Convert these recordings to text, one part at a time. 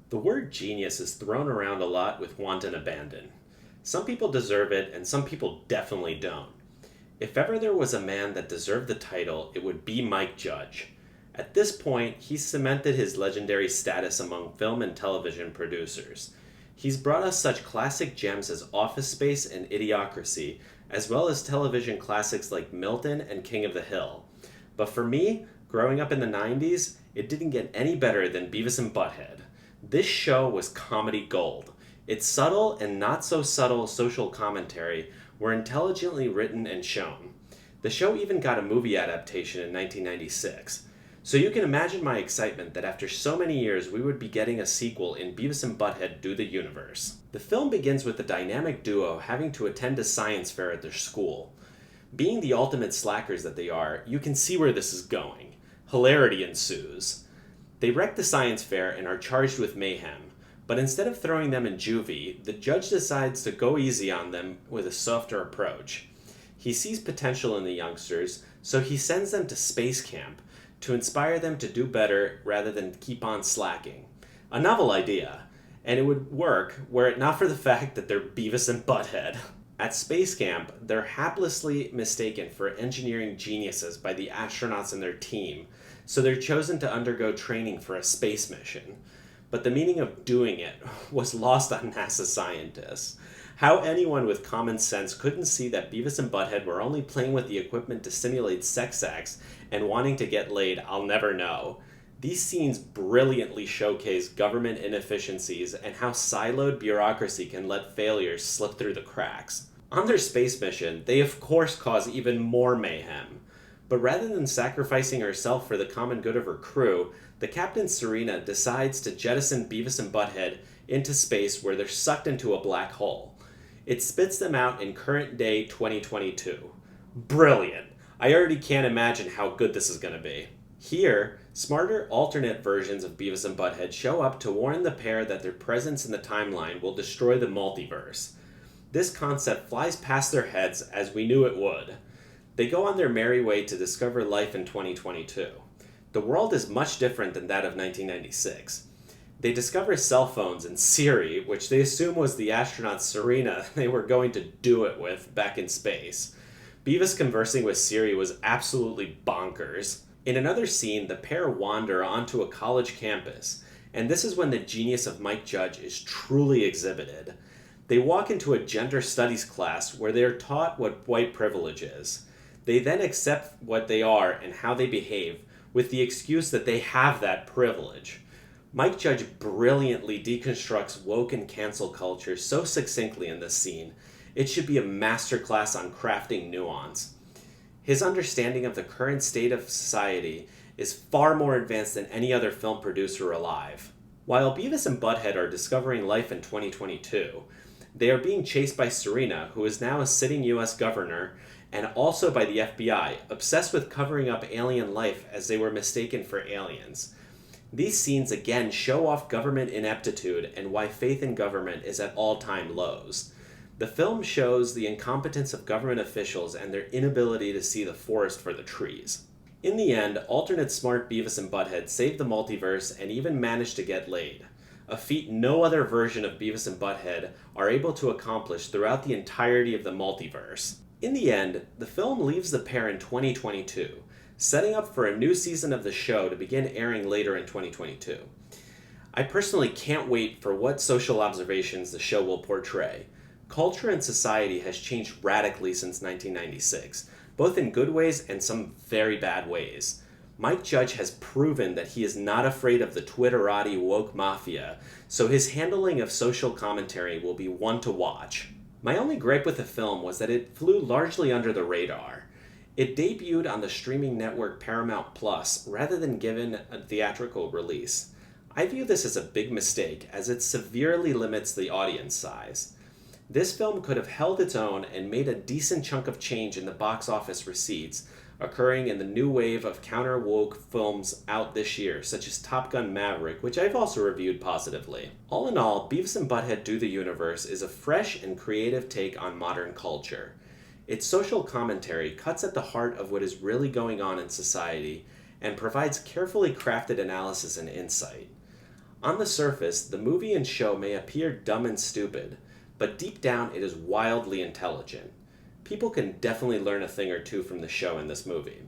The word genius is thrown around a lot with wanton abandon. Some people deserve it, and some people definitely don't. If ever there was a man that deserved the title, it would be Mike Judge. At this point, he's cemented his legendary status among film and television producers. He's brought us such classic gems as Office Space and Idiocracy, as well as television classics like Milton and King of the Hill. But for me, growing up in the 90s, it didn't get any better than Beavis and Butt-Head. This show was comedy gold. Its subtle and not so subtle social commentary were intelligently written and shown. The show even got a movie adaptation in 1996. So you can imagine my excitement that after so many years we would be getting a sequel in Beavis and Butt-Head Do the Universe. The film begins with the dynamic duo having to attend a science fair at their school. Being the ultimate slackers that they are, you can see where this is going. Hilarity ensues. They wreck the science fair and are charged with mayhem, but instead of throwing them in juvie, the judge decides to go easy on them with a softer approach. He sees potential in the youngsters, so he sends them to space camp to inspire them to do better rather than keep on slacking. A novel idea, and it would work were it not for the fact that they're Beavis and Butt-Head. At space camp, they're haplessly mistaken for engineering geniuses by the astronauts in their team, so they're chosen to undergo training for a space mission. But the meaning of doing it was lost on NASA scientists. How anyone with common sense couldn't see that Beavis and Butt-Head were only playing with the equipment to simulate sex acts and wanting to get laid, I'll never know. These scenes brilliantly showcase government inefficiencies and how siloed bureaucracy can let failures slip through the cracks. On their space mission, they of course cause even more mayhem. But rather than sacrificing herself for the common good of her crew, the Captain Serena decides to jettison Beavis and Butt-Head into space where they're sucked into a black hole. It spits them out in current day 2022. Brilliant! I already can't imagine how good this is going to be. Here, smarter alternate versions of Beavis and Butt-Head show up to warn the pair that their presence in the timeline will destroy the multiverse. This concept flies past their heads as we knew it would. They go on their merry way to discover life in 2022. The world is much different than that of 1996. They discover cell phones and Siri, which they assume was the astronaut Serena they were going to do it with back in space. Beavis conversing with Siri was absolutely bonkers. In another scene, the pair wander onto a college campus, and this is when the genius of Mike Judge is truly exhibited. They walk into a gender studies class where they are taught what white privilege is. They then accept what they are and how they behave with the excuse that they have that privilege. Mike Judge brilliantly deconstructs woke and cancel culture so succinctly in this scene, it should be a masterclass on crafting nuance. His understanding of the current state of society is far more advanced than any other film producer alive. While Beavis and Butt-Head are discovering life in 2022, they are being chased by Serena, who is now a sitting US governor, and also by the FBI, obsessed with covering up alien life as they were mistaken for aliens. These scenes again show off government ineptitude and why faith in government is at all-time lows. The film shows the incompetence of government officials and their inability to see the forest for the trees. In the end, alternate smart Beavis and Butt-Head save the multiverse and even manage to get laid, a feat no other version of Beavis and Butt-Head are able to accomplish throughout the entirety of the multiverse. In the end, the film leaves the pair in 2022, setting up for a new season of the show to begin airing later in 2022. I personally can't wait for what social observations the show will portray. Culture and society has changed radically since 1996, both in good ways and some very bad ways. Mike Judge has proven that he is not afraid of the Twitterati woke mafia, so his handling of social commentary will be one to watch. My only gripe with the film was that it flew largely under the radar. It debuted on the streaming network Paramount Plus rather than given a theatrical release. I view this as a big mistake as it severely limits the audience size. This film could have held its own and made a decent chunk of change in the box office receipts, occurring in the new wave of counter-woke films out this year, such as Top Gun Maverick, which I've also reviewed positively. All in all, Beavis and Butt-Head Do the Universe is a fresh and creative take on modern culture. Its social commentary cuts at the heart of what is really going on in society and provides carefully crafted analysis and insight. On the surface, the movie and show may appear dumb and stupid, but deep down it is wildly intelligent. People can definitely learn a thing or two from the show and this movie.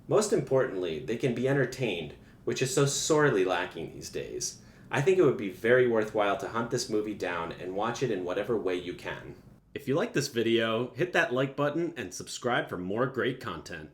Most importantly, they can be entertained, which is so sorely lacking these days. I think it would be very worthwhile to hunt this movie down and watch it in whatever way you can. If you like this video, hit that like button and subscribe for more great content.